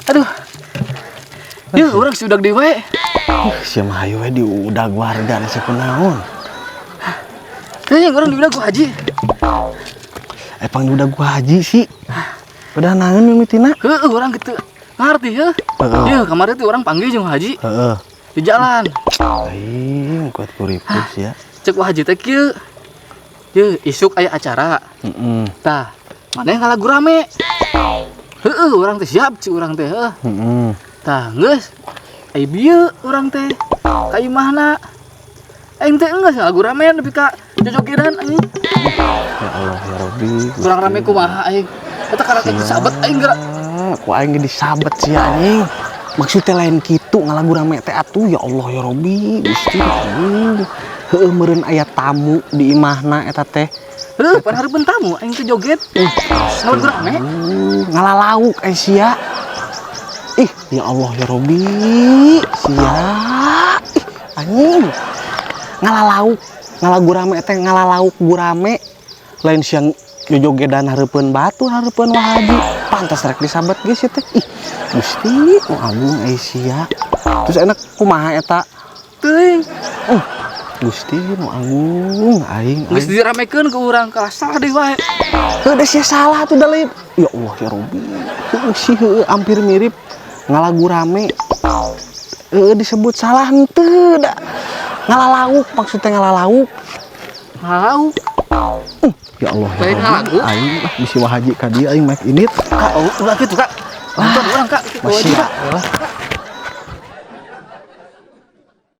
Aduh. Yuk, orang sudah di wae. Si mah hayu we diudag warga nasi kunaon. Tanya orang diudag ku haji. Pang diudag ku haji sih. Udah naon mimitina? Heeh, orang gitu. Ngerti ya? Iya, kemarin tuh orang panggil jeung haji. Heeh. Di jalan. Aing kuat puripus ya. Cek ku haji teh kieu. Ye, isuk aya acara. Tah, mana yang ngalagu rame? Heeh, orang teh siap ci urang teh, heuh. Tah, geus. Ai bieu urang teh. Ka imahna. Aing teh geus ngalagu rame nepi ka jojogedan aing. Ya Allah ya Rabbi. Kurang rame kumaha aing. Eta karena teh sabet aing geura. Ku aing ge disabet sih anjing. Maksudnya lain kitu ngalagu rame teh atuh ya Allah ya Rabbi. Gusti aing. Heueuh meureun aya tamu di imahna eta teh. Heuh, pan hareupeun tamu aing teh joget. Ngalagu rame. Ngalalauk sia. Ih, ya Allah ya Robbi, sia. Ih, anjing. Ngalalauk, ngalagu rame teh ngalalauk gurame. Lain siang jojogedan hareupeun batu, hareupeun wahaji. Pantes rek disabet geus teh. Ih, Gusti, nu agung sia. Terus enak kumaha eta? Teuing. Gusti nu agung aing. Geus diramekeun ke urang kalah deui wae. Heuh, sia salah tuh da lain. Ya Allah ya Robbi. Heuh sih hampir mirip ngalagu rame. Disebut salah henteu da. Ngalalauk maksudnya ngalalauk. Ngalauk. Ya Allah ya Baik ngalagu. Aing lah bisi wahaji ka dieu aing make init. Kak, ulah kitu, Kak. Nonton urang, Kak. Masih ya.